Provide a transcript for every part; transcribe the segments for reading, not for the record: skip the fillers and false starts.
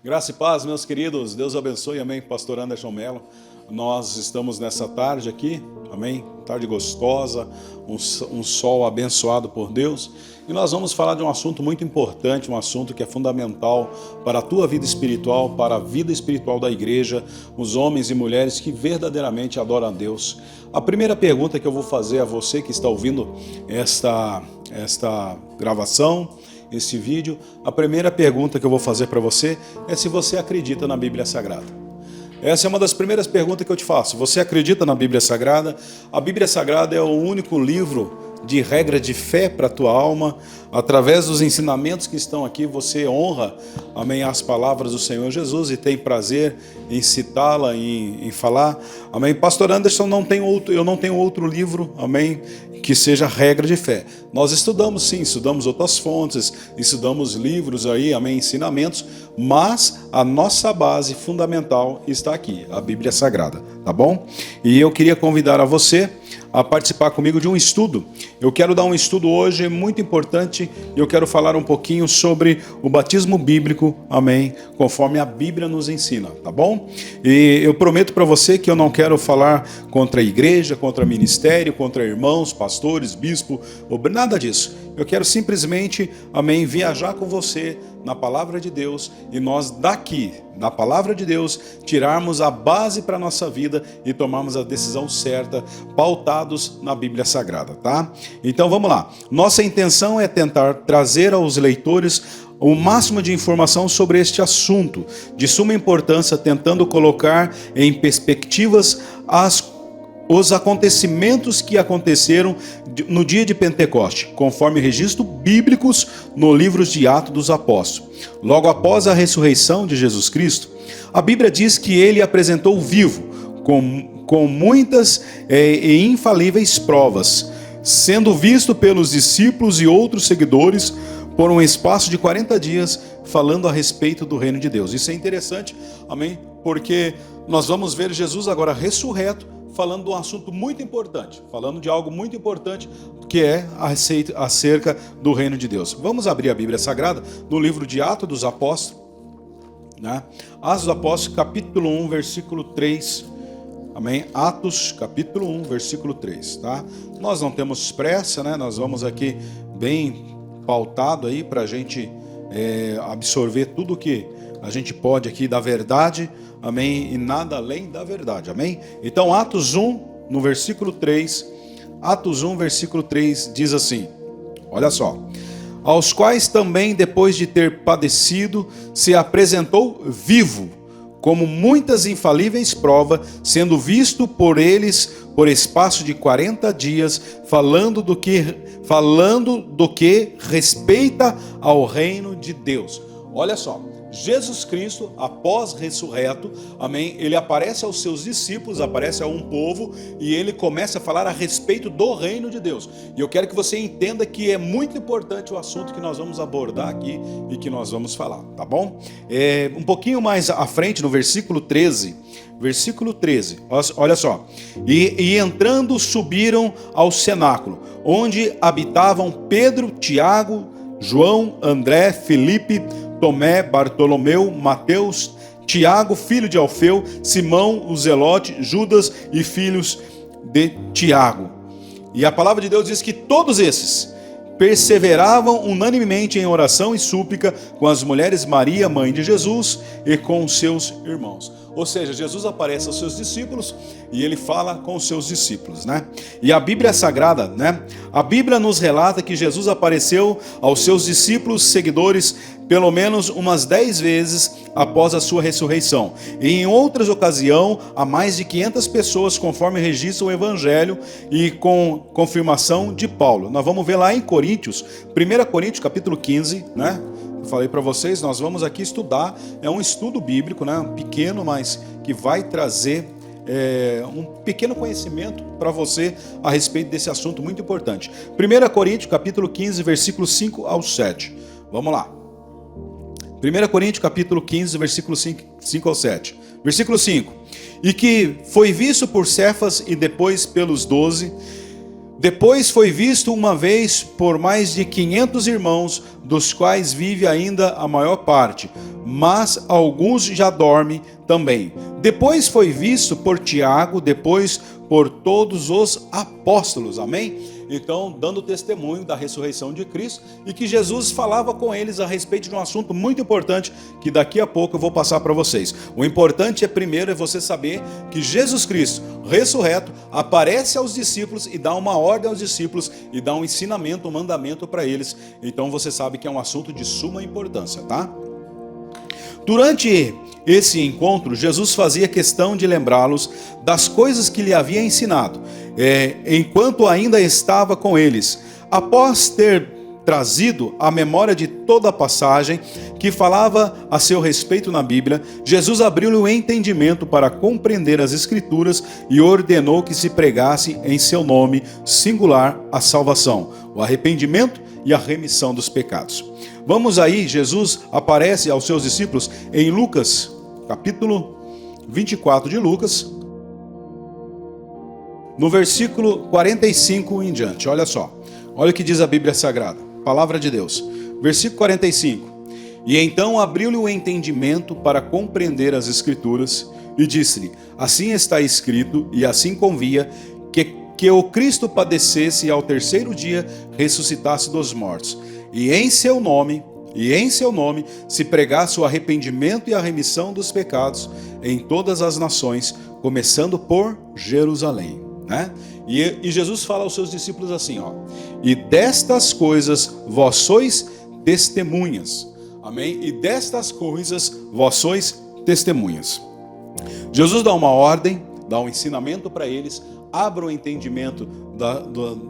Graça e paz, meus queridos. Deus abençoe, amém. Pastor Anderson Mello. Nós estamos nessa tarde aqui, amém. Tarde gostosa, um sol abençoado por Deus. E nós vamos falar de um assunto muito importante, um assunto que é fundamental para a tua vida espiritual, para a vida espiritual da igreja, os homens e mulheres que verdadeiramente adoram a Deus. A primeira pergunta que eu vou fazer a você que está ouvindo esta gravação, esse vídeo, a primeira pergunta que eu vou fazer para você é se você acredita na Bíblia Sagrada. Essa é uma das primeiras perguntas que eu te faço. Você acredita na Bíblia Sagrada? A Bíblia Sagrada é o único livro de regra de fé para a tua alma. Através dos ensinamentos que estão aqui, você honra, amém, as palavras do Senhor Jesus e tem prazer em citá-la, em falar. Amém. Pastor Anderson, eu não tenho outro livro, amém, que seja regra de fé. Nós estudamos sim, estudamos outras fontes, estudamos livros aí, amém, ensinamentos, mas a nossa base fundamental está aqui, a Bíblia Sagrada, tá bom? E eu queria convidar a você a participar comigo de um estudo. Eu quero dar um estudo hoje muito importante e eu quero falar um pouquinho sobre o batismo bíblico, amém, conforme a Bíblia nos ensina, tá bom? E eu prometo para você que eu não quero falar contra a igreja, contra ministério, contra irmãos, pastores, bispo, nada disso. Eu quero simplesmente, amém, viajar com você na palavra de Deus e nós daqui, da palavra de Deus, tirarmos a base para a nossa vida e tomarmos a decisão certa, pautados na Bíblia Sagrada, tá? Então vamos lá. Nossa intenção é tentar trazer aos leitores o máximo de informação sobre este assunto, de suma importância, tentando colocar em perspectivas os acontecimentos que aconteceram no dia de Pentecoste, conforme registros bíblicos no livro de Atos dos Apóstolos. Logo após a ressurreição de Jesus Cristo, a Bíblia diz que ele apresentou vivo, com muitas e infalíveis provas, sendo visto pelos discípulos e outros seguidores por um espaço de 40 dias, falando a respeito do reino de Deus. Isso é interessante, amém? Porque nós vamos ver Jesus agora ressurreto, falando de um assunto muito importante, falando de algo muito importante, que é acerca do reino de Deus. Vamos abrir a Bíblia Sagrada no livro de Atos dos Apóstolos, né? Atos dos Apóstolos, capítulo 1, versículo 3, amém? Atos, capítulo 1, versículo 3, tá? Nós não temos pressa, né? Nós vamos aqui bem pautado aí para a gente absorver tudo que a gente pode aqui da verdade, amém, e nada além da verdade, amém? Então Atos 1, no versículo 3, Atos 1, versículo 3 diz assim, olha só: aos quais também depois de ter padecido, se apresentou vivo, como muitas infalíveis provas, sendo visto por eles por espaço de 40 dias, falando do que respeita ao reino de Deus. Olha só, Jesus Cristo, após ressurreto, amém, ele aparece aos seus discípulos, aparece a um povo e ele começa a falar a respeito do reino de Deus. E eu quero que você entenda que é muito importante o assunto que nós vamos abordar aqui e que nós vamos falar, tá bom? Um pouquinho mais à frente, no versículo 13, olha só: e entrando subiram ao cenáculo, onde habitavam Pedro, Tiago, João, André, Filipe, Tomé, Bartolomeu, Mateus, Tiago, filho de Alfeu, Simão, o Zelote, Judas e filhos de Tiago. E a palavra de Deus diz que todos esses perseveravam unanimemente em oração e súplica com as mulheres Maria, mãe de Jesus, e com os seus irmãos. Ou seja, Jesus aparece aos seus discípulos e ele fala com os seus discípulos, né? E a Bíblia Sagrada, né? A Bíblia nos relata que Jesus apareceu aos seus discípulos, seguidores, pelo menos umas 10 vezes após a sua ressurreição. E em outras ocasiões, a mais de 500 pessoas, conforme registra o Evangelho e com confirmação de Paulo. Nós vamos ver lá em Coríntios, 1 Coríntios capítulo 15, né? Eu falei para vocês, nós vamos aqui estudar, é um estudo bíblico, né? Pequeno, mas que vai trazer um pequeno conhecimento para você a respeito desse assunto muito importante. 1 Coríntios capítulo 15, versículo 5 ao 7. Vamos lá. 1 Coríntios capítulo 15, versículo 5 ao 7. Versículo 5. E que foi visto por Cefas e depois pelos 12, Depois foi visto uma vez por mais de 500 irmãos, dos quais vive ainda a maior parte, mas alguns já dormem também. Depois foi visto por Tiago, depois por todos os apóstolos, amém? Então, dando testemunho da ressurreição de Cristo e que Jesus falava com eles a respeito de um assunto muito importante que daqui a pouco eu vou passar para vocês. O importante primeiro é você saber que Jesus Cristo, ressurreto, aparece aos discípulos e dá uma ordem aos discípulos e dá um ensinamento, um mandamento para eles. Então você sabe que é um assunto de suma importância, tá? Durante esse encontro, Jesus fazia questão de lembrá-los das coisas que lhe havia ensinado, enquanto ainda estava com eles. Após ter trazido a memória de toda a passagem que falava a seu respeito na Bíblia, Jesus abriu-lhe o entendimento para compreender as Escrituras e ordenou que se pregasse em seu nome singular a salvação, o arrependimento e a remissão dos pecados. Vamos aí, Jesus aparece aos seus discípulos em Lucas, capítulo 24 de Lucas, no versículo 45 em diante. Olha só, olha o que diz a Bíblia Sagrada, Palavra de Deus. Versículo 45. E então abriu-lhe o entendimento para compreender as Escrituras e disse-lhe: assim está escrito e assim convia que o Cristo padecesse e ao terceiro dia ressuscitasse dos mortos. E em seu nome se pregasse o arrependimento e a remissão dos pecados em todas as nações, começando por Jerusalém, né? E Jesus fala aos seus discípulos assim, ó: e destas coisas vós sois testemunhas, amém? E destas coisas vós sois testemunhas. Jesus dá uma ordem, dá um ensinamento para eles, abra o entendimento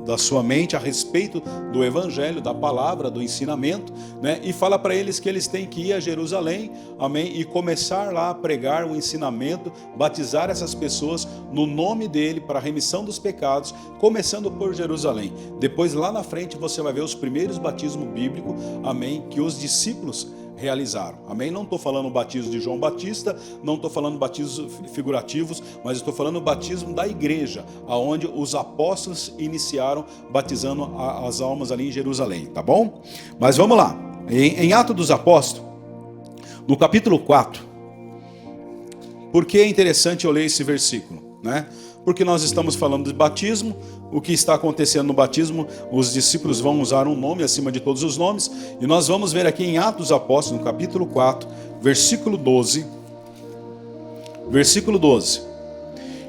da sua mente a respeito do Evangelho, da palavra, do ensinamento, né? E fala para eles que eles têm que ir a Jerusalém, amém? E começar lá a pregar o ensinamento, batizar essas pessoas no nome dele para a remissão dos pecados, começando por Jerusalém. Depois lá na frente você vai ver os primeiros batismos bíblicos, amém? Que os discípulos realizaram, amém? Não estou falando o batismo de João Batista, não estou falando batismos figurativos, mas estou falando o batismo da igreja, aonde os apóstolos iniciaram batizando as almas ali em Jerusalém, tá bom? Mas vamos lá, em Atos dos Apóstolos, no capítulo 4, por que é interessante eu ler esse versículo, né? Porque nós estamos falando de batismo, o que está acontecendo no batismo, os discípulos vão usar um nome acima de todos os nomes, e nós vamos ver aqui em Atos dos Apóstolos, no capítulo 4, versículo 12,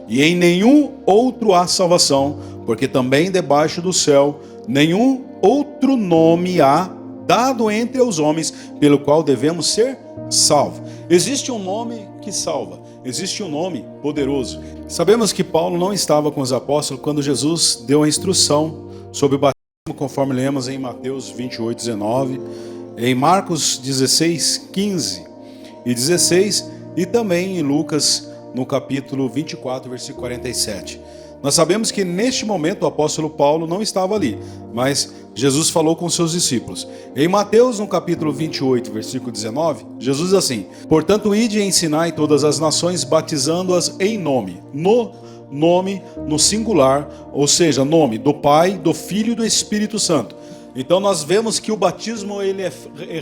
e em nenhum outro há salvação, porque também debaixo do céu nenhum outro nome há dado entre os homens, pelo qual devemos ser salvos. Existe um nome que salva, existe um nome poderoso. Sabemos que Paulo não estava com os apóstolos quando Jesus deu a instrução sobre o batismo, conforme lemos em Mateus 28, 19, em Marcos 16, 15 e 16, e também em Lucas, no capítulo 24, versículo 47. Nós sabemos que neste momento o apóstolo Paulo não estava ali, mas Jesus falou com seus discípulos. Em Mateus, no capítulo 28, versículo 19, Jesus diz assim: portanto, ide e ensinai todas as nações, batizando-as em nome, no singular, ou seja, nome do Pai, do Filho e do Espírito Santo. Então nós vemos que o batismo ele é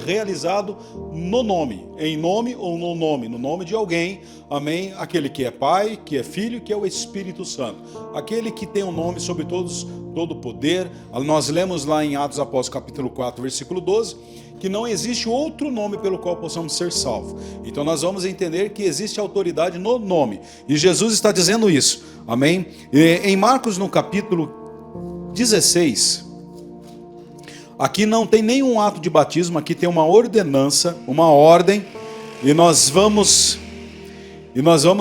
realizado no nome, em nome ou no nome de alguém, amém? Aquele que é Pai, que é Filho, que é o Espírito Santo, aquele que tem um nome sobre todo o poder. Nós lemos lá em Atos Apóstolos capítulo 4, versículo 12, que não existe outro nome pelo qual possamos ser salvos. Então nós vamos entender que existe autoridade no nome, e Jesus está dizendo isso, amém? Em Marcos, no capítulo 16, aqui não tem nenhum ato de batismo, aqui tem uma ordenança, uma ordem, e nós vamos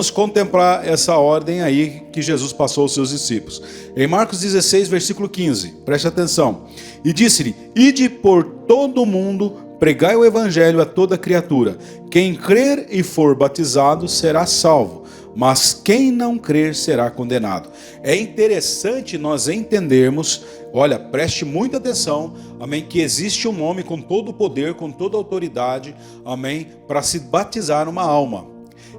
contemplar essa ordem aí que Jesus passou aos seus discípulos. Em Marcos 16, versículo 15, preste atenção. E disse-lhe: ide por todo o mundo, pregai o evangelho a toda criatura. Quem crer e for batizado será salvo, mas quem não crer será condenado. É interessante nós entendermos, olha, preste muita atenção, amém, que existe um nome com todo o poder, com toda a autoridade, amém, para se batizar uma alma.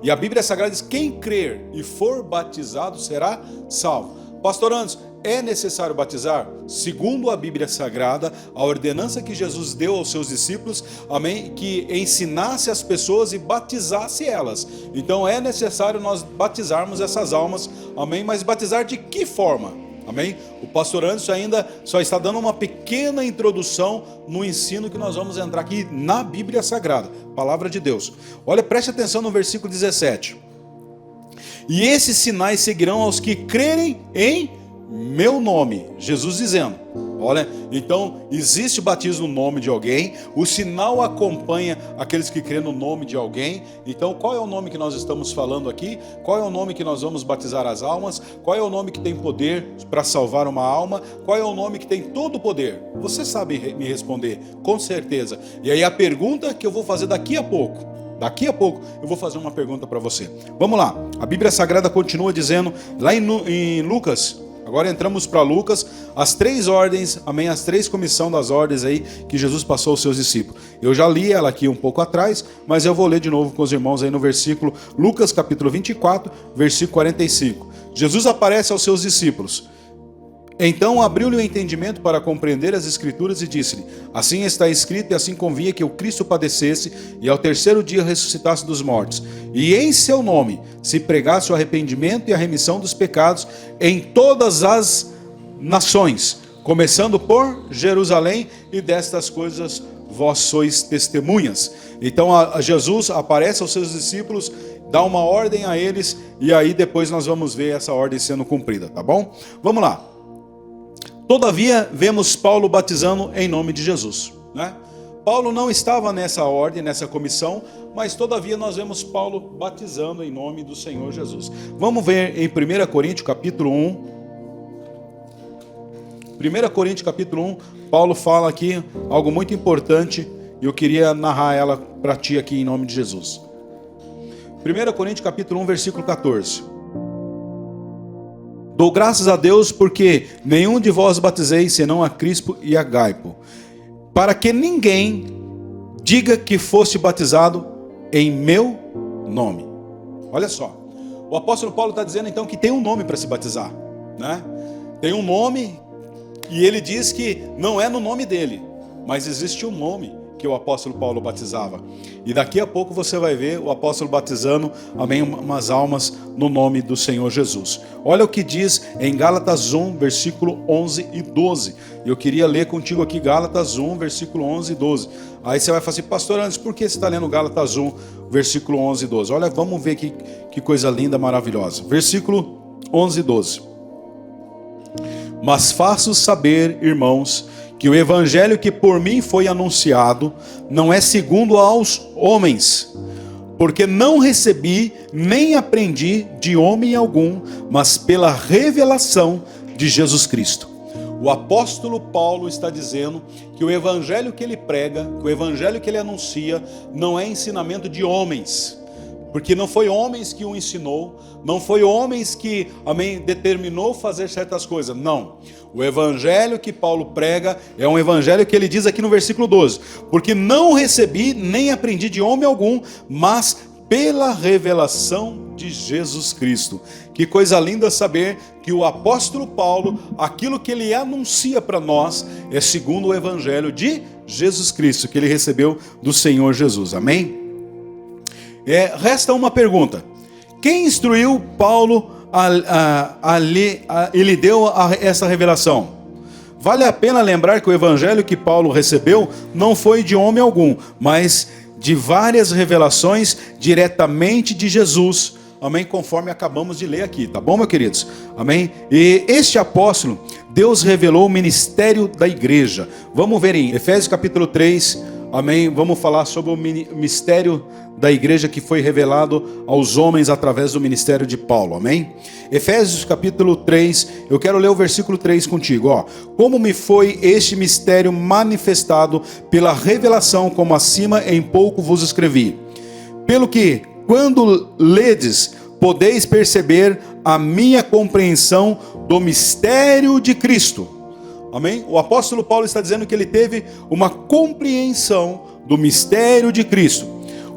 E a Bíblia Sagrada diz: quem crer e for batizado será salvo. Pastor Anderson, é necessário batizar? Segundo a Bíblia Sagrada, a ordenança que Jesus deu aos seus discípulos, amém, que ensinasse as pessoas e batizasse elas. Então é necessário nós batizarmos essas almas, amém, mas batizar de que forma? Amém? O pastor Anderson ainda só está dando uma pequena introdução no ensino que nós vamos entrar aqui na Bíblia Sagrada, Palavra de Deus. Olha, preste atenção no versículo 17. E esses sinais seguirão aos que crerem em meu nome. Jesus dizendo, olha, então existe o batismo no nome de alguém, o sinal acompanha aqueles que crêem no nome de alguém. Então qual é o nome que nós estamos falando aqui? Qual é o nome que nós vamos batizar as almas? Qual é o nome que tem poder para salvar uma alma? Qual é o nome que tem todo o poder? Você sabe me responder, com certeza. E aí a pergunta que eu vou fazer daqui a pouco eu vou fazer uma pergunta para você. Vamos lá, a Bíblia Sagrada continua dizendo, lá em Lucas. Agora entramos para Lucas, as 3 ordens, amém, as 3 comissões das ordens aí que Jesus passou aos seus discípulos. Eu já li ela aqui um pouco atrás, mas eu vou ler de novo com os irmãos aí no versículo, Lucas capítulo 24, versículo 45. Jesus aparece aos seus discípulos. Então abriu-lhe o entendimento para compreender as Escrituras e disse-lhe, assim está escrito e assim convinha que o Cristo padecesse e ao 3º dia ressuscitasse dos mortos. E em seu nome se pregasse o arrependimento e a remissão dos pecados em todas as nações, começando por Jerusalém, e destas coisas vós sois testemunhas. Então Jesus aparece aos seus discípulos, dá uma ordem a eles, e aí depois nós vamos ver essa ordem sendo cumprida, tá bom? Vamos lá. Todavia, vemos Paulo batizando em nome de Jesus, né? Paulo não estava nessa ordem, nessa comissão, mas todavia nós vemos Paulo batizando em nome do Senhor Jesus. Vamos ver em 1 Coríntios capítulo 1. 1 Coríntios capítulo 1, Paulo fala aqui algo muito importante e eu queria narrar ela para ti aqui em nome de Jesus. 1 Coríntios capítulo 1, versículo 14. Dou graças a Deus porque nenhum de vós batizei senão a Crispo e a Gaipo, para que ninguém diga que foste batizado em meu nome. Olha só, o apóstolo Paulo está dizendo então que tem um nome para se batizar, né? Tem um nome e ele diz que não é no nome dele, mas existe um nome que o apóstolo Paulo batizava. E daqui a pouco você vai ver o apóstolo batizando, amém, umas almas no nome do Senhor Jesus. Olha o que diz em Gálatas 1, versículo 11 e 12. Eu queria ler contigo aqui Gálatas 1, versículo 11 e 12. Aí você vai falar assim, pastor Anderson, por que você está lendo Gálatas 1, versículo 11 e 12? Olha, vamos ver que coisa linda, maravilhosa. Versículo 11 e 12. Mas faço saber, irmãos, que o evangelho que por mim foi anunciado não é segundo aos homens, porque não recebi nem aprendi de homem algum, mas pela revelação de Jesus Cristo. O apóstolo Paulo está dizendo que o evangelho que ele prega, que o evangelho que ele anuncia, não é ensinamento de homens, porque não foi homens que o ensinou, não foi homens que, amém, determinou fazer certas coisas, não. O evangelho que Paulo prega é um evangelho que ele diz aqui no versículo 12, porque não recebi nem aprendi de homem algum, mas pela revelação de Jesus Cristo. Que coisa linda saber que o apóstolo Paulo, aquilo que ele anuncia para nós, é segundo o evangelho de Jesus Cristo, que ele recebeu do Senhor Jesus, amém? Resta uma pergunta. Quem instruiu Paulo ele deu essa revelação? Vale a pena lembrar que o evangelho que Paulo recebeu não foi de homem algum, mas de várias revelações diretamente de Jesus, amém? Conforme acabamos de ler aqui, tá bom, meus queridos? Amém? E este apóstolo, Deus revelou o ministério da igreja. Vamos ver em Efésios capítulo 3, amém? Vamos falar sobre o mistério da igreja que foi revelado aos homens através do ministério de Paulo, amém? Efésios capítulo 3, eu quero ler o versículo 3 contigo, ó. Como me foi este mistério manifestado pela revelação, como acima em pouco vos escrevi. Pelo que, quando ledes, podeis perceber a minha compreensão do mistério de Cristo. Amém? O apóstolo Paulo está dizendo que ele teve uma compreensão do mistério de Cristo,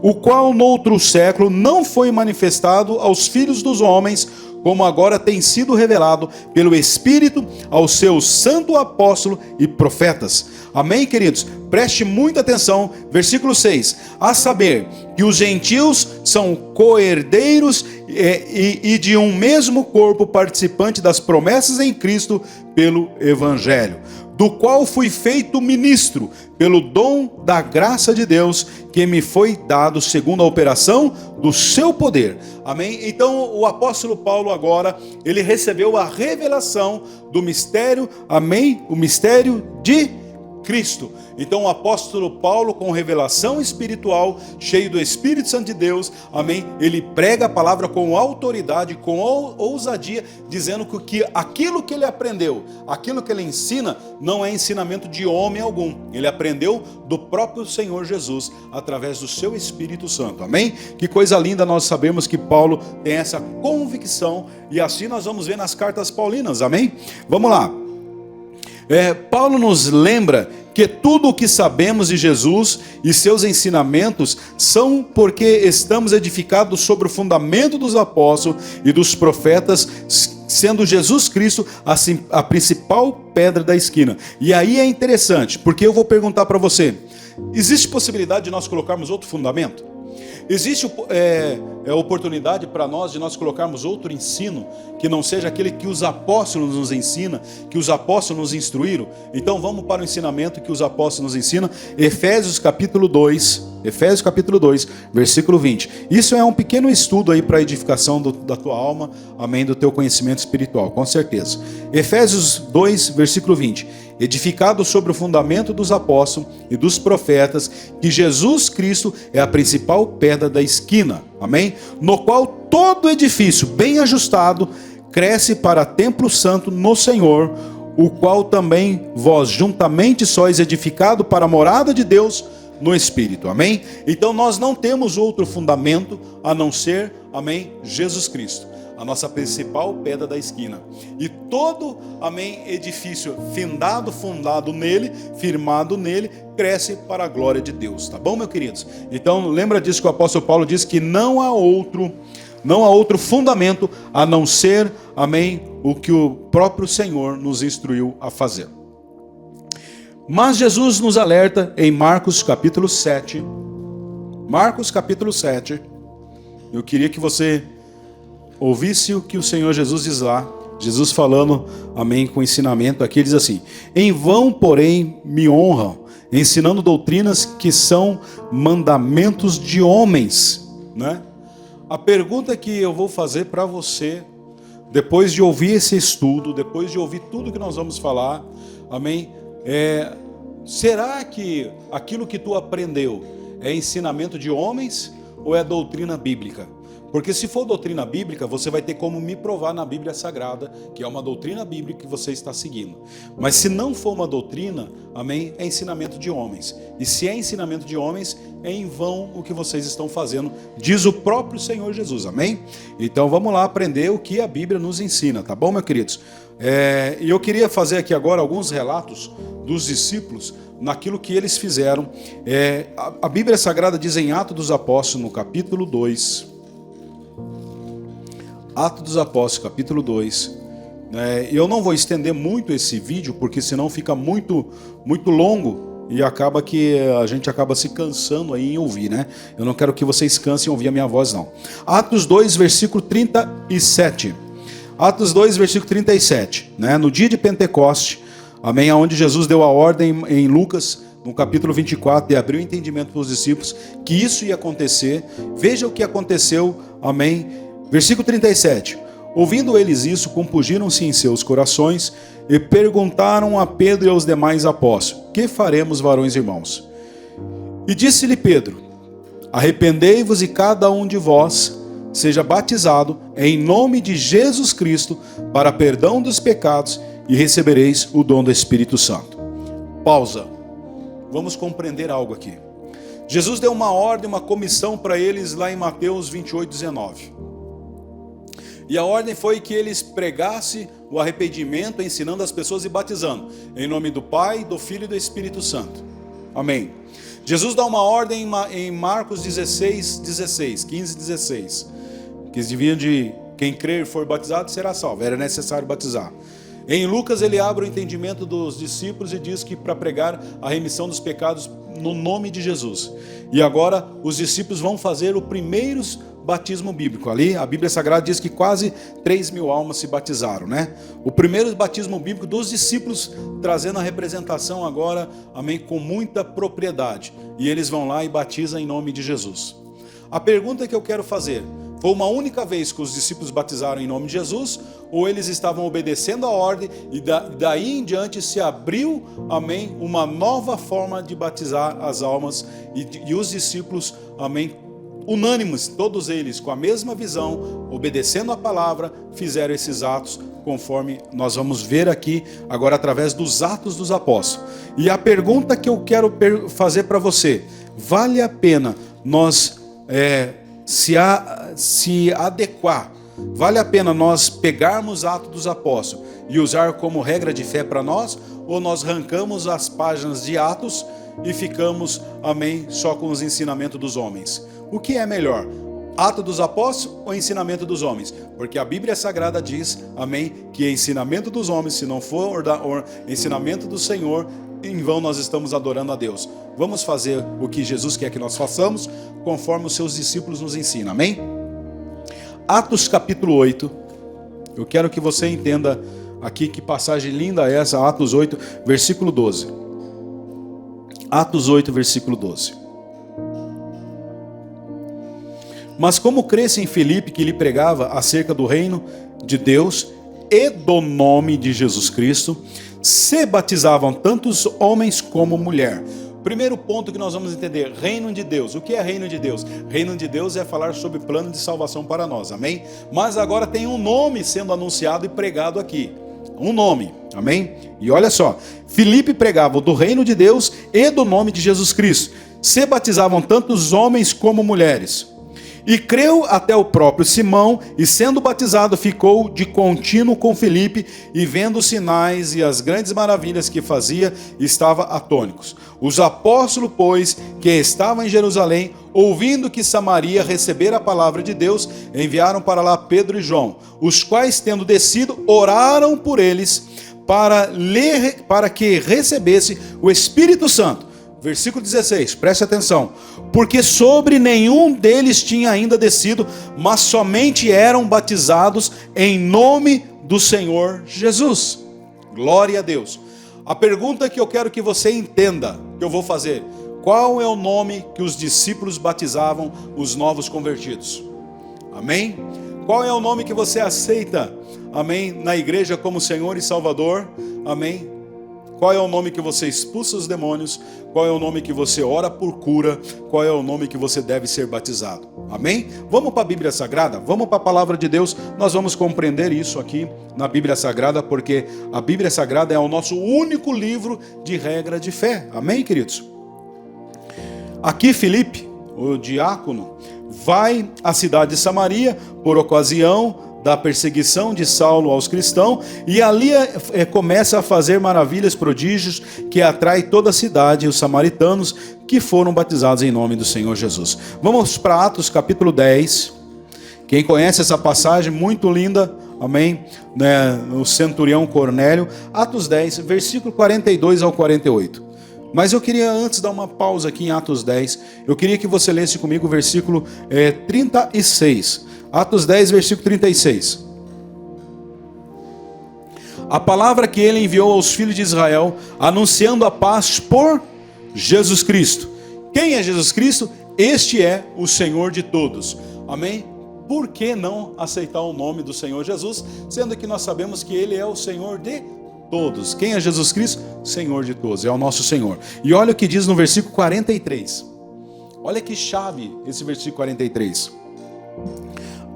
o qual noutro século não foi manifestado aos filhos dos homens, como agora tem sido revelado pelo Espírito aos seus santos apóstolos e profetas. Amém, queridos? Preste muita atenção, versículo 6. A saber, que os gentios são co-herdeiros e de um mesmo corpo, participante das promessas em Cristo pelo Evangelho, do qual fui feito ministro pelo dom da graça de Deus, que me foi dado segundo a operação do seu poder. Amém? Então o apóstolo Paulo agora, ele recebeu a revelação do mistério, amém? O mistério de Cristo. Então o apóstolo Paulo, com revelação espiritual, cheio do Espírito Santo de Deus, amém, ele prega a palavra com autoridade, com ousadia, dizendo que aquilo que ele aprendeu, aquilo que ele ensina, não é ensinamento de homem algum. Ele aprendeu do próprio Senhor Jesus, através do seu Espírito Santo, amém? Que coisa linda nós sabemos que Paulo tem essa convicção, e assim nós vamos ver nas cartas paulinas, amém? Vamos lá. Paulo nos lembra que tudo o que sabemos de Jesus e seus ensinamentos são porque estamos edificados sobre o fundamento dos apóstolos e dos profetas, sendo Jesus Cristo a principal pedra da esquina. E aí é interessante, porque eu vou perguntar para você: existe possibilidade de nós colocarmos outro fundamento? Existe oportunidade para nós de nós colocarmos outro ensino que não seja aquele que os apóstolos nos ensinam, que os apóstolos nos instruíram? Então vamos para o ensinamento que os apóstolos nos ensinam. Efésios capítulo 2, versículo 20. Isso é um pequeno estudo aí para a edificação da tua alma, amém, do teu conhecimento espiritual, com certeza. Efésios 2, versículo 20. Edificado sobre o fundamento dos apóstolos e dos profetas, que Jesus Cristo é a principal pedra da esquina, amém? No qual todo edifício bem ajustado cresce para templo santo no Senhor, o qual também vós juntamente sois edificado para a morada de Deus no Espírito, amém? Então nós não temos outro fundamento a não ser, amém, Jesus Cristo, a nossa principal pedra da esquina. E todo, amém, edifício fundado nele, firmado nele, cresce para a glória de Deus, tá bom, meus queridos? Então lembra disso que o apóstolo Paulo diz, que não há outro fundamento a não ser, amém, o que o próprio Senhor nos instruiu a fazer. Mas Jesus nos alerta em Marcos capítulo 7. Marcos capítulo 7. Eu queria que você ouvisse o que o Senhor Jesus diz lá. Jesus falando, amém, com ensinamento aqui, ele diz assim: em vão, porém, me honram, ensinando doutrinas que são mandamentos de homens, né? A pergunta que eu vou fazer para você, depois de ouvir esse estudo, depois de ouvir tudo que nós vamos falar, amém, será que aquilo que tu aprendeu é ensinamento de homens ou é doutrina bíblica? Porque se for doutrina bíblica, você vai ter como me provar na Bíblia Sagrada que é uma doutrina bíblica que você está seguindo. Mas se não for uma doutrina, amém, é ensinamento de homens. E se é ensinamento de homens, é em vão o que vocês estão fazendo, diz o próprio Senhor Jesus, amém? Então vamos lá aprender o que a Bíblia nos ensina, tá bom, meus queridos? E eu queria fazer aqui agora alguns relatos dos discípulos naquilo que eles fizeram. A Bíblia Sagrada diz em Atos dos Apóstolos, no capítulo 2, Atos dos Apóstolos, capítulo 2. Eu não vou estender muito esse vídeo, porque senão fica muito longo e acaba que a gente acaba se cansando aí em ouvir, né? Eu não quero que vocês cansem em ouvir a minha voz, não. Atos 2, versículo 37. Atos 2, versículo 37. Né? No dia de Pentecoste, amém, onde Jesus deu a ordem em Lucas, no capítulo 24, e abriu o entendimento para os discípulos que isso ia acontecer. Veja o que aconteceu, amém. Versículo 37. Ouvindo eles isso, compungiram-se em seus corações e perguntaram a Pedro e aos demais apóstolos: que faremos, varões irmãos? E disse-lhe Pedro: arrependei-vos e cada um de vós seja batizado em nome de Jesus Cristo para perdão dos pecados e recebereis o dom do Espírito Santo. Pausa. Vamos compreender algo aqui. Jesus deu uma ordem, uma comissão para eles lá em Mateus 28, 19. E a ordem foi que eles pregassem o arrependimento, ensinando as pessoas e batizando, em nome do Pai, do Filho e do Espírito Santo. Amém. Jesus dá uma ordem em Marcos 16, 15 e 16, que eles deviam de Quem crer e for batizado será salvo. Era necessário batizar. Em Lucas ele abre o entendimento dos discípulos e diz que para pregar a remissão dos pecados no nome de Jesus. E agora os discípulos vão fazer o primeiro batismo bíblico. Ali a Bíblia Sagrada diz que quase 3.000 almas se batizaram, né? O primeiro batismo bíblico dos discípulos, trazendo a representação agora, amém, com muita propriedade. E eles vão lá e batizam em nome de Jesus. A pergunta que eu quero fazer: foi uma única vez que os discípulos batizaram em nome de Jesus, ou eles estavam obedecendo a ordem e daí em diante se abriu, amém, uma nova forma de batizar as almas e os discípulos, amém, unânimes, todos eles com a mesma visão, obedecendo a palavra, fizeram esses atos conforme nós vamos ver aqui agora através dos Atos dos Apóstolos. E a pergunta que eu quero fazer para você: vale a pena nós se adequar, vale a pena nós pegarmos Atos dos Apóstolos e usar como regra de fé para nós, ou nós arrancamos as páginas de Atos e ficamos, amém, só com os ensinamentos dos homens? O que é melhor? Atos dos Apóstolos ou ensinamento dos homens? Porque a Bíblia Sagrada diz, amém, que ensinamento dos homens, se não for ensinamento do Senhor, em vão nós estamos adorando a Deus. Vamos fazer o que Jesus quer que nós façamos, conforme os seus discípulos nos ensinam, amém? Atos capítulo 8, eu quero que você entenda aqui que passagem linda é essa, Atos 8, versículo 12. Atos 8, versículo 12. Mas como cresce em Filipe, que lhe pregava acerca do reino de Deus e do nome de Jesus Cristo, se batizavam tantos homens como mulher. Primeiro ponto que nós vamos entender: reino de Deus. O que é reino de Deus? Reino de Deus é falar sobre plano de salvação para nós, amém? Mas agora tem um nome sendo anunciado e pregado aqui. Um nome, amém? E olha só, Filipe pregava do reino de Deus e do nome de Jesus Cristo. Se batizavam tantos homens como mulheres. E creu até o próprio Simão, e sendo batizado ficou de contínuo com Filipe, e vendo os sinais e as grandes maravilhas que fazia, estava atônitos. Os apóstolos, pois, que estavam em Jerusalém, ouvindo que Samaria recebera a palavra de Deus, enviaram para lá Pedro e João, os quais, tendo descido, oraram por eles, para que recebesse o Espírito Santo. Versículo 16, preste atenção. Porque sobre nenhum deles tinha ainda descido, mas somente eram batizados em nome do Senhor Jesus. Glória a Deus. A pergunta que eu quero que você entenda, que eu vou fazer: qual é o nome que os discípulos batizavam os novos convertidos? Amém? Qual é o nome que você aceita, amém, na igreja como Senhor e Salvador? Amém? Qual é o nome que você expulsa os demônios? Qual é o nome que você ora por cura? Qual é o nome que você deve ser batizado? Amém? Vamos para a Bíblia Sagrada? Vamos para a palavra de Deus? Nós vamos compreender isso aqui na Bíblia Sagrada, porque a Bíblia Sagrada é o nosso único livro de regra de fé. Amém, queridos? Aqui Filipe, o diácono, vai à cidade de Samaria por ocasião da perseguição de Saulo aos cristãos, e ali começa a fazer maravilhas, prodígios, que atrai toda a cidade, os samaritanos, que foram batizados em nome do Senhor Jesus. Vamos para Atos capítulo 10, quem conhece essa passagem, muito linda, amém, né, o centurião Cornélio, Atos 10, versículo 42 ao 48. Mas eu queria antes dar uma pausa aqui em Atos 10, eu queria que você lesse comigo o versículo 36, Atos 10, versículo 36. A palavra que ele enviou aos filhos de Israel, anunciando a paz por Jesus Cristo. Quem é Jesus Cristo? Este é o Senhor de todos. Amém? Por que não aceitar o nome do Senhor Jesus, sendo que nós sabemos que Ele é o Senhor de todos? Quem é Jesus Cristo? Senhor de todos, é o nosso Senhor. E olha o que diz no versículo 43. Olha que chave esse versículo 43.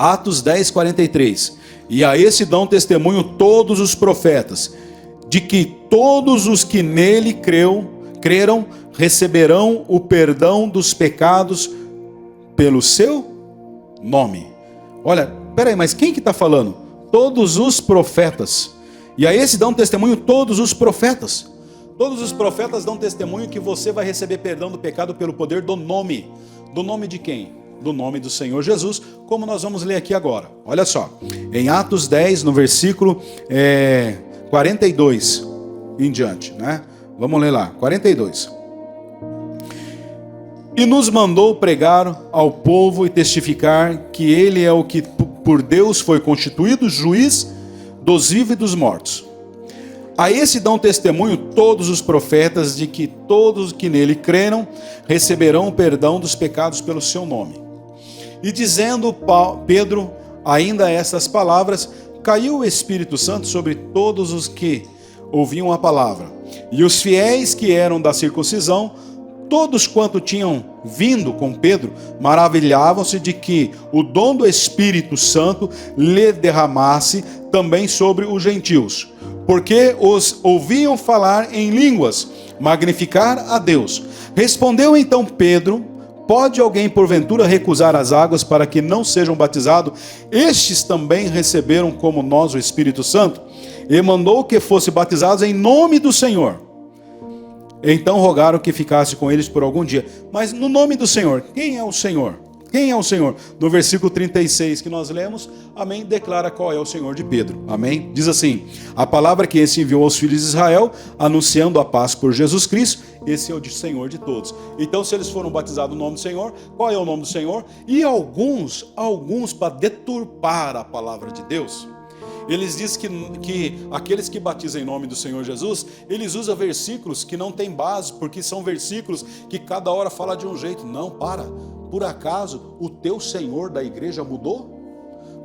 Atos 10, 43. E a esse dão testemunho todos os profetas, de que todos os que nele creram, receberão o perdão dos pecados pelo seu nome. Olha, peraí, mas quem que está falando? Todos os profetas. E a esse dão testemunho todos os profetas. Todos os profetas dão testemunho que você vai receber perdão do pecado pelo poder do nome. Do nome de quem? do nome do Senhor Jesus, como nós vamos ler aqui agora. Olha só, em Atos 10, no versículo 42 em diante, né? Vamos ler lá, 42. E nos mandou pregar ao povo e testificar que ele é o que por Deus foi constituído juiz dos vivos e dos mortos. A esse dão testemunho todos os profetas de que todos que nele creram receberão o perdão dos pecados pelo seu nome. E dizendo Pedro ainda estas palavras, caiu o Espírito Santo sobre todos os que ouviam a palavra. E os fiéis que eram da circuncisão, todos quanto tinham vindo com Pedro, maravilhavam-se de que o dom do Espírito Santo lhe derramasse também sobre os gentios, porque os ouviam falar em línguas, magnificar a Deus. Respondeu então Pedro: pode alguém porventura recusar as águas para que não sejam batizados? Estes também receberam como nós o Espírito Santo. E mandou que fossem batizados em nome do Senhor. Então rogaram que ficasse com eles por algum dia. Mas no nome do Senhor, quem é o Senhor? Quem é o Senhor? No versículo 36 que nós lemos, amém, declara qual é o Senhor de Pedro, amém? Diz assim: a palavra que esse enviou aos filhos de Israel, anunciando a paz por Jesus Cristo, esse é o Senhor de todos. Então, se eles foram batizados no nome do Senhor, qual é o nome do Senhor? E alguns para deturpar a palavra de Deus, eles dizem que aqueles que batizam em nome do Senhor Jesus, eles usam versículos que não têm base, porque são versículos que cada hora fala de um jeito. Não, para. Por acaso o teu Senhor da igreja mudou?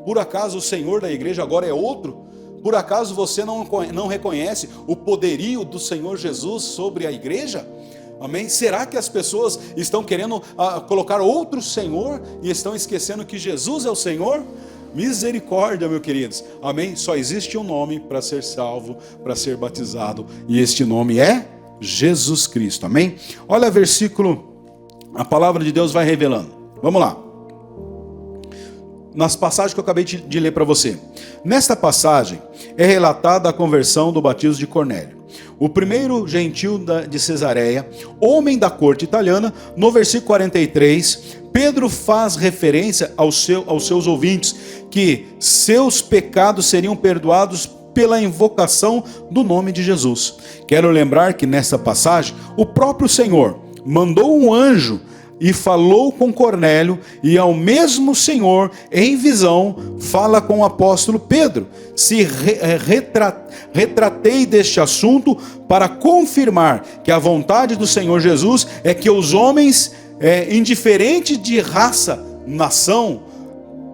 Por acaso o Senhor da igreja agora é outro? Por acaso você não reconhece o poderio do Senhor Jesus sobre a igreja? Amém? Será que as pessoas estão querendo colocar outro Senhor e estão esquecendo que Jesus é o Senhor? Misericórdia, meus queridos, amém? Só existe um nome para ser salvo, para ser batizado, e este nome é Jesus Cristo, amém? Olha o versículo, a palavra de Deus vai revelando, vamos lá. Nas passagens que eu acabei de ler para você. Nesta passagem é relatada a conversão do batismo de Cornélio, o primeiro gentil de Cesareia, homem da corte italiana. No versículo 43, Pedro faz referência aos seus ouvintes que seus pecados seriam perdoados pela invocação do nome de Jesus. Quero lembrar que nessa passagem o próprio Senhor mandou um anjo e falou com Cornélio, e ao mesmo Senhor, em visão, fala com o apóstolo Pedro. Se retratei deste assunto para confirmar que a vontade do Senhor Jesus é que os homens, indiferente de raça, nação,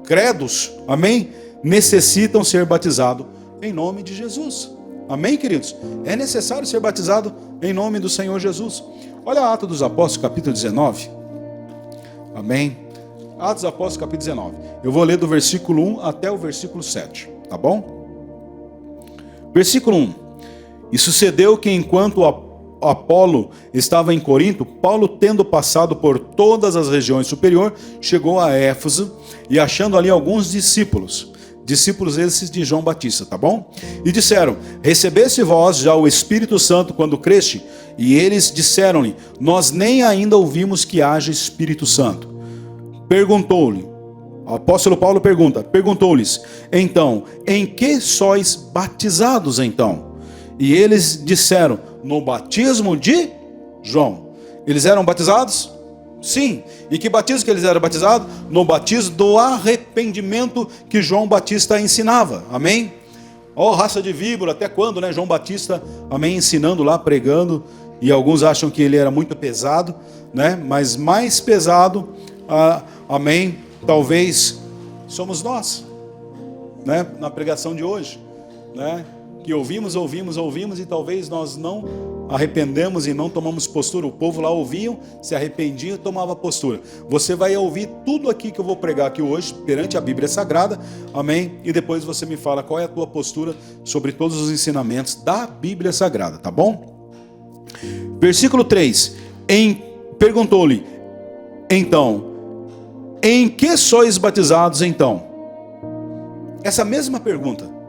credos, amém, necessitam ser batizados em nome de Jesus. Amém, queridos? É necessário ser batizado em nome do Senhor Jesus. Olha Atos dos Apóstolos, capítulo 19. Amém? Atos dos Apóstolos, capítulo 19. Eu vou ler do versículo 1 até o versículo 7, tá bom? Versículo 1. E sucedeu que enquanto Apolo estava em Corinto, Paulo, tendo passado por todas as regiões superiores, chegou a Éfeso, e achando ali alguns discípulos esses de João Batista, tá bom? E disseram: recebeste vós já o Espírito Santo quando creste? E eles disseram-lhe: nós nem ainda ouvimos que haja Espírito Santo. Perguntou-lhe, o apóstolo Paulo perguntou-lhes: então, em que sois batizados então? E eles disseram: no batismo de João. Eles eram batizados? Sim. E que batismo que eles eram batizados? No batismo do arrependimento que João Batista ensinava. Amém? Ó, raça de víbora, até quando, né? João Batista, amém, ensinando lá, pregando. E alguns acham que ele era muito pesado, né? Mas mais pesado, amém, talvez somos nós, né? Na pregação de hoje, né? Que ouvimos e talvez nós não arrependemos e não tomamos postura. O povo lá ouviam, se arrependiam e tomava postura. Você vai ouvir tudo aqui que eu vou pregar aqui hoje, perante a Bíblia Sagrada, amém? E depois você me fala qual é a tua postura sobre todos os ensinamentos da Bíblia Sagrada, tá bom? Versículo 3. Perguntou-lhe, então, em que sois batizados então? Essa mesma pergunta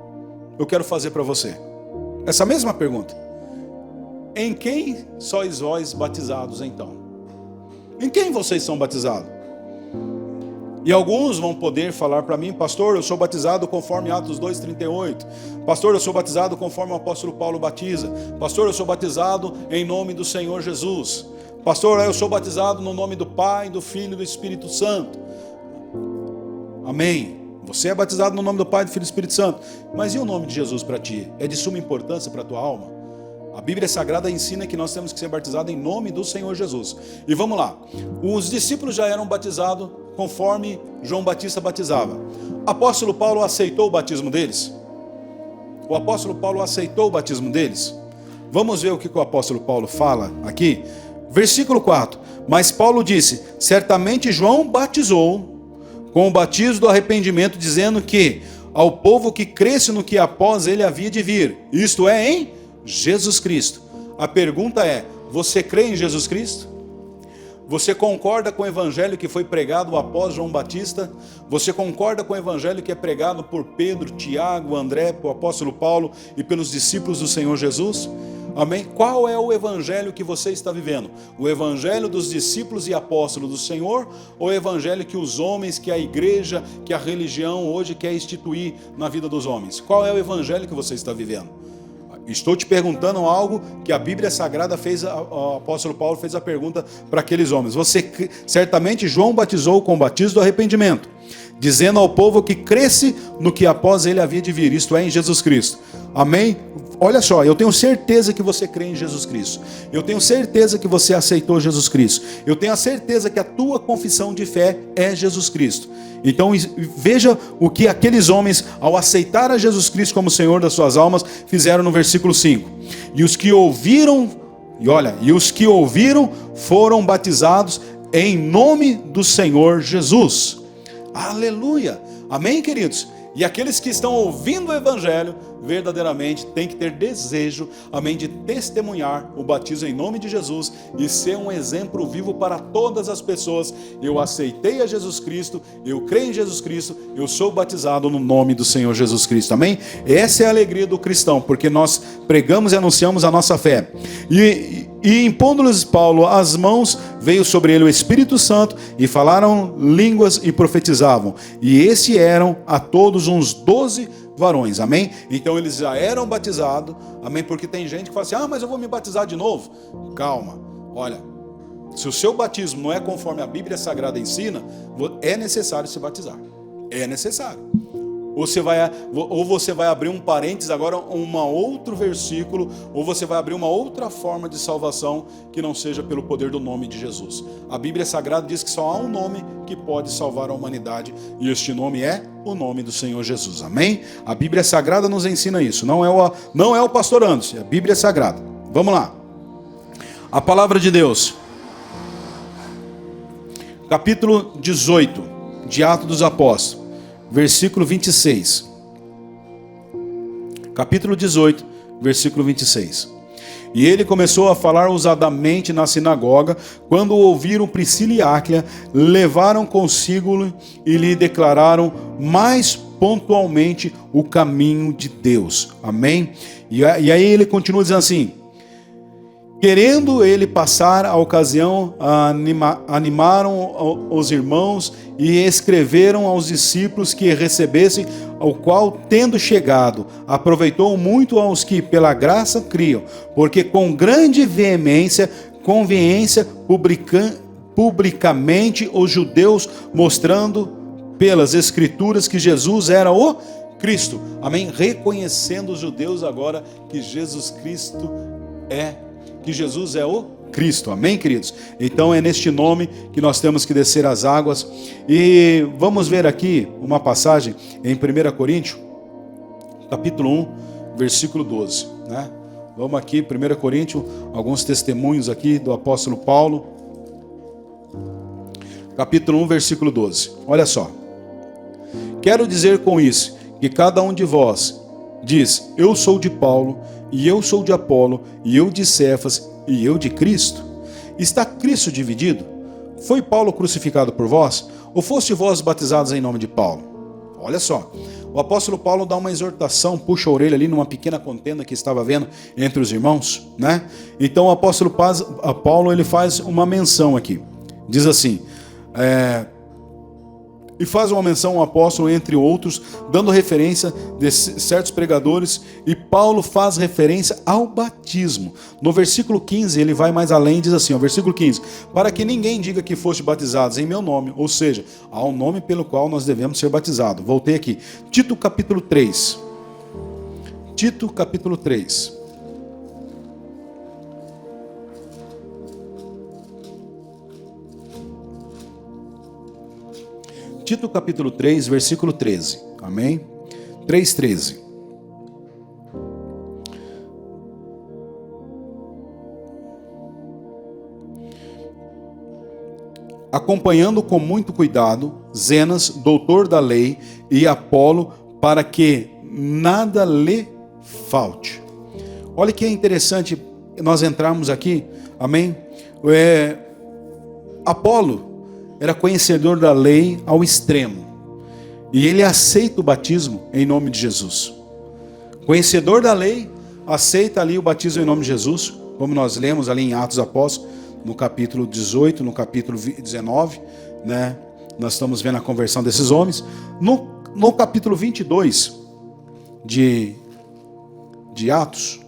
eu quero fazer para você. Essa mesma pergunta. Em quem sois vós batizados então? Em quem vocês são batizados? E alguns vão poder falar para mim: pastor, eu sou batizado conforme Atos 2,38. Pastor, eu sou batizado conforme o apóstolo Paulo batiza. Pastor, eu sou batizado em nome do Senhor Jesus. Pastor, eu sou batizado no nome do Pai, do Filho e do Espírito Santo. Amém. Você é batizado no nome do Pai, do Filho e do Espírito Santo. Mas e o nome de Jesus para ti? É de suma importância para a tua alma? A Bíblia Sagrada ensina que nós temos que ser batizados em nome do Senhor Jesus. E vamos lá. Os discípulos já eram batizados conforme João Batista batizava. Apóstolo Paulo aceitou o batismo deles? O apóstolo Paulo aceitou o batismo deles? Vamos ver o que o apóstolo Paulo fala aqui. Versículo 4. Mas Paulo disse: certamente João batizou com o batismo do arrependimento, dizendo que ao povo que cresce no que após ele havia de vir, isto é, em Jesus Cristo. A pergunta é: você crê em Jesus Cristo? Você concorda com o evangelho que foi pregado após João Batista? Você concorda com o evangelho que é pregado por Pedro, Tiago, André, o apóstolo Paulo e pelos discípulos do Senhor Jesus? Amém? Qual é o evangelho que você está vivendo? O evangelho dos discípulos e apóstolos do Senhor, ou o evangelho que os homens, que a igreja, que a religião hoje quer instituir na vida dos homens? Qual é o evangelho que você está vivendo? Estou te perguntando algo que a Bíblia Sagrada fez, o apóstolo Paulo fez a pergunta para aqueles homens. Certamente João batizou com o batismo do arrependimento, dizendo ao povo que cresce no que após ele havia de vir, isto é, em Jesus Cristo. Amém? Olha só, eu tenho certeza que você crê em Jesus Cristo. Eu tenho certeza que você aceitou Jesus Cristo. Eu tenho a certeza que a tua confissão de fé é Jesus Cristo. Então veja o que aqueles homens, ao aceitar a Jesus Cristo como Senhor das suas almas, fizeram no versículo 5. E os que ouviram foram batizados em nome do Senhor Jesus. Aleluia! Amém, queridos? E aqueles que estão ouvindo o evangelho, verdadeiramente tem que ter desejo, amém, de testemunhar o batismo em nome de Jesus e ser um exemplo vivo para todas as pessoas. Eu aceitei a Jesus Cristo, eu creio em Jesus Cristo, eu sou batizado no nome do Senhor Jesus Cristo, amém? Essa é a alegria do cristão, porque nós pregamos e anunciamos a nossa fé. E impondo-lhes Paulo as mãos, veio sobre ele o Espírito Santo, e falaram línguas e profetizavam. E esses eram a todos uns 12 varões, amém? Então eles já eram batizados, amém? Porque tem gente que fala assim: mas eu vou me batizar de novo. Calma, olha, se o seu batismo não é conforme a Bíblia Sagrada ensina, é necessário se batizar. É necessário. Ou você vai abrir um parênteses agora, um outro versículo, ou você vai abrir uma outra forma de salvação que não seja pelo poder do nome de Jesus. A Bíblia Sagrada diz que só há um nome que pode salvar a humanidade, e este nome é o nome do Senhor Jesus, amém? A Bíblia Sagrada nos ensina isso, não é o pastor Anderson, é a Bíblia Sagrada. Vamos lá, a palavra de Deus, capítulo 18 de Atos dos Apóstolos, versículo 26. Capítulo 18, versículo 26. E ele começou a falar ousadamente na sinagoga. Quando ouviram Priscila e Áquila, levaram consigo e lhe declararam mais pontualmente o caminho de Deus. Amém? E aí ele continua dizendo assim: querendo ele passar a ocasião, animaram os irmãos e escreveram aos discípulos que recebessem, ao qual, tendo chegado, aproveitou muito aos que pela graça criam, porque com grande conveniência, publicamente os judeus, mostrando pelas escrituras que Jesus era o Cristo. Amém? Reconhecendo os judeus agora que Jesus é o Cristo, amém, queridos? Então é neste nome que nós temos que descer as águas. E vamos ver aqui uma passagem em 1 Coríntios, capítulo 1, versículo 12, né? Vamos aqui, 1 Coríntios, alguns testemunhos aqui do apóstolo Paulo, capítulo 1, versículo 12, olha só: quero dizer com isso, que cada um de vós diz: eu sou de Paulo, e eu sou de Apolo, e eu de Cefas, e eu de Cristo. Está Cristo dividido? Foi Paulo crucificado por vós? Ou foste vós batizados em nome de Paulo? Olha só, o apóstolo Paulo dá uma exortação, puxa a orelha ali numa pequena contenda que estava havendo entre os irmãos, né? Então o apóstolo Paulo, ele faz uma menção aqui. Diz assim: e faz uma menção ao apóstolo, entre outros, dando referência de certos pregadores, e Paulo faz referência ao batismo. No versículo 15, ele vai mais além e diz assim, ó, versículo 15, para que ninguém diga que foste batizados em meu nome, ou seja, há um nome pelo qual nós devemos ser batizados. Voltei aqui, Tito capítulo 3. Tito capítulo 3. Tito capítulo 3, versículo 13. Amém? 3:13. Acompanhando com muito cuidado Zenas, doutor da lei, e Apolo, para que nada lhe falte. Olha que é interessante nós entrarmos aqui, amém? Apolo era conhecedor da lei ao extremo, e ele aceita o batismo em nome de Jesus. Conhecedor da lei, aceita ali o batismo em nome de Jesus, como nós lemos ali em Atos Apóstolos, no capítulo 18, no capítulo 19, né? Nós estamos vendo a conversão desses homens. No capítulo 22 de Atos,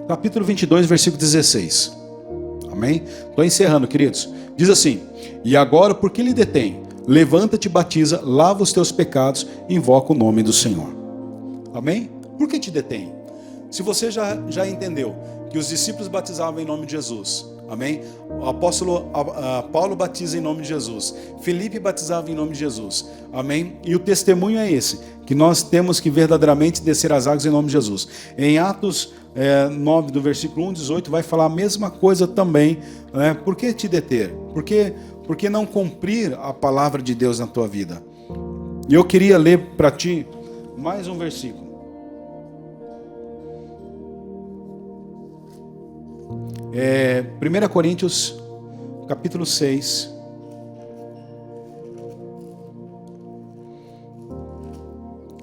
capítulo 22, versículo 16. Amém? Estou encerrando, queridos. Diz assim: e agora, por que lhe detém? Levanta-te, batiza, lava os teus pecados, invoca o nome do Senhor. Amém? Por que te detém? Se você já entendeu que os discípulos batizavam em nome de Jesus, amém? O apóstolo Paulo batiza em nome de Jesus, Felipe batizava em nome de Jesus, amém? E o testemunho é esse, que nós temos que verdadeiramente descer as águas em nome de Jesus. Em Atos 9, do versículo 1, 18, vai falar a mesma coisa também, né? Por que te deter? Por que não cumprir a palavra de Deus na tua vida? E eu queria ler para ti mais um versículo. 1 Coríntios, capítulo 6.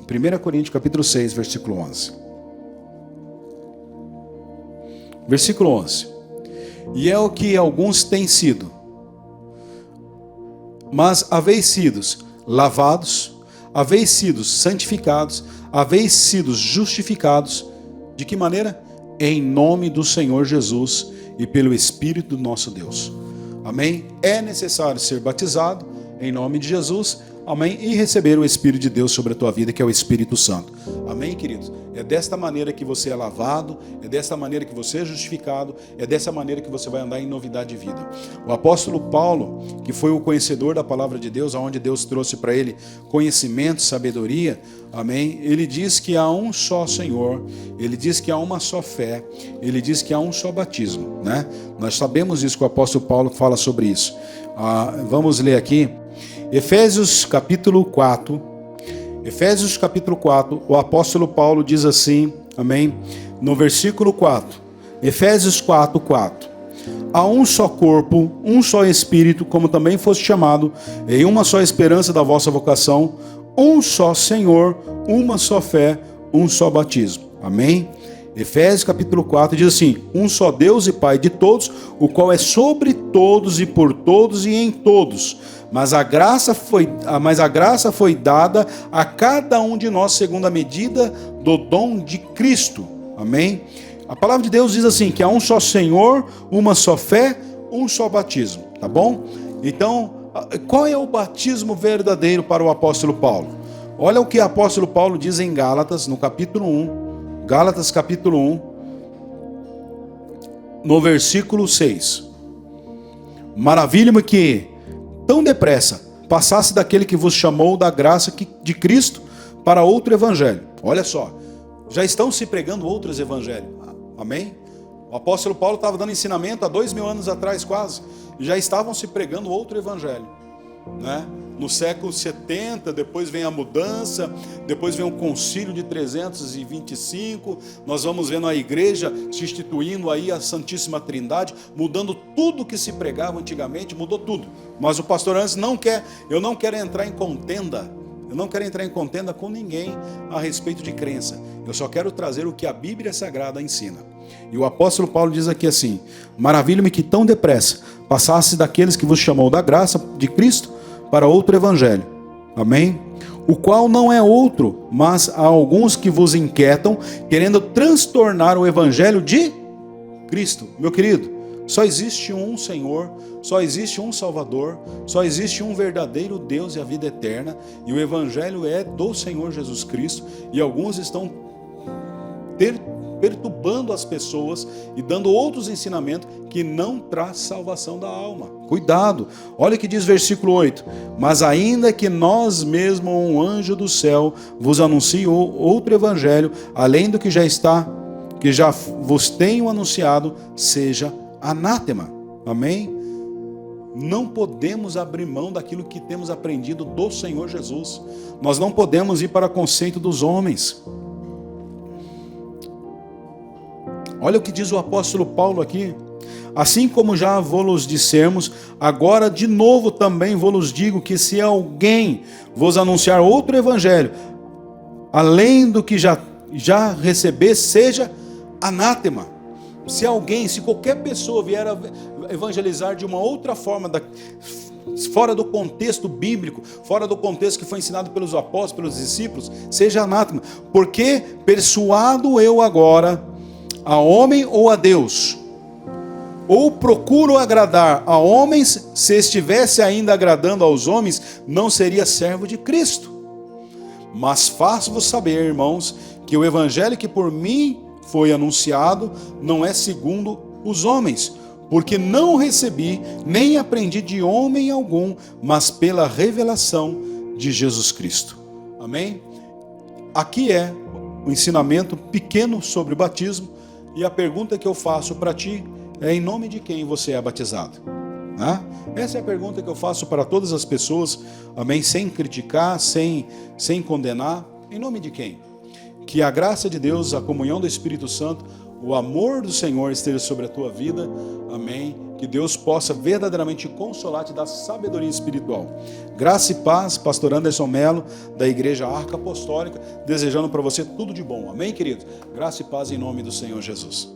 Primeira Coríntios, capítulo 6, versículo 11. Versículo 11. E é o que alguns têm sido, mas haveis sido lavados, haveis sido santificados, haveis sido justificados. De que maneira? Em nome do Senhor Jesus e pelo Espírito do nosso Deus. Amém? É necessário ser batizado em nome de Jesus, amém? E receber o Espírito de Deus sobre a tua vida, que é o Espírito Santo. Amém, queridos? É desta maneira que você é lavado, é desta maneira que você é justificado, é dessa maneira que você vai andar em novidade de vida. O apóstolo Paulo, que foi o conhecedor da palavra de Deus, aonde Deus trouxe para ele conhecimento, sabedoria, amém? Ele diz que há um só Senhor, ele diz que há uma só fé, ele diz que há um só batismo, né? Nós sabemos isso, que o apóstolo Paulo fala sobre isso. Vamos ler aqui, Efésios capítulo 4. Efésios capítulo 4, o apóstolo Paulo diz assim, amém? No versículo 4, Efésios 4, 4. Há um só corpo, um só Espírito, como também foste chamado, em uma só esperança da vossa vocação, um só Senhor, uma só fé, um só batismo. Amém? Efésios capítulo 4 diz assim: um só Deus e Pai de todos, o qual é sobre todos e por todos e em todos. Mas a graça foi dada a cada um de nós segundo a medida do dom de Cristo. Amém? A palavra de Deus diz assim, que há um só Senhor, uma só fé, um só batismo. Tá bom? Então, qual é o batismo verdadeiro para o apóstolo Paulo? Olha o que o apóstolo Paulo diz em Gálatas, no capítulo 1. Gálatas capítulo 1, no versículo 6. Maravilha-me que tão depressa passasse daquele que vos chamou da graça de Cristo para outro evangelho. Olha só, já estão se pregando outros evangelhos. Amém? O apóstolo Paulo estava dando ensinamento há 2000 anos atrás quase. Já estavam se pregando outro evangelho, né? No século 70, depois vem a mudança, depois vem o concílio de 325, nós vamos vendo a igreja se instituindo aí a Santíssima Trindade, mudando tudo que se pregava antigamente, mudou tudo. Mas o pastor antes eu não quero entrar em contenda, Eu não quero entrar em contenda com ninguém a respeito de crença. Eu só quero trazer o que a Bíblia Sagrada ensina. E o apóstolo Paulo diz aqui assim: maravilho-me que tão depressa passasse daqueles que vos chamou da graça de Cristo para outro evangelho. Amém? O qual não é outro, mas há alguns que vos inquietam, querendo transtornar o evangelho de Cristo. Meu querido, só existe um Senhor, só existe um Salvador, só existe um verdadeiro Deus e a vida eterna, e o evangelho é do Senhor Jesus Cristo, e alguns estão perturbando as pessoas e dando outros ensinamentos que não traz salvação da alma. Cuidado, olha o que diz versículo 8: mas ainda que nós mesmos, um anjo do céu, vos anuncie outro evangelho, além do que já vos tenho anunciado, seja anátema. Amém? Não podemos abrir mão daquilo que temos aprendido do Senhor Jesus. Nós não podemos ir para o conceito dos homens. Olha o que diz o apóstolo Paulo aqui: assim como já vos dissemos, agora de novo também vos digo que se alguém vos anunciar outro evangelho, além do que já receber, seja anátema. Se qualquer pessoa vier a evangelizar de uma outra forma, fora do contexto bíblico, fora do contexto que foi ensinado pelos apóstolos, pelos discípulos, seja anátema. Porque persuado eu agora a homem ou a Deus? Ou procuro agradar a homens? Se estivesse ainda agradando aos homens, não seria servo de Cristo. Mas faço-vos saber, irmãos, que o evangelho que por mim foi anunciado não é segundo os homens, porque não recebi nem aprendi de homem algum, mas pela revelação de Jesus Cristo. Amém? Aqui é um ensinamento pequeno sobre o batismo, e a pergunta que eu faço para ti é: em nome de quem você é batizado? Essa é a pergunta que eu faço para todas as pessoas, amém? Sem criticar, sem condenar. Em nome de quem? Que a graça de Deus, a comunhão do Espírito Santo, o amor do Senhor esteja sobre a tua vida, amém? Que Deus possa verdadeiramente consolar, te dar sabedoria espiritual. Graça e paz, pastor Anderson Melo, da Igreja Arca Apostólica, desejando para você tudo de bom, amém, queridos? Graça e paz em nome do Senhor Jesus.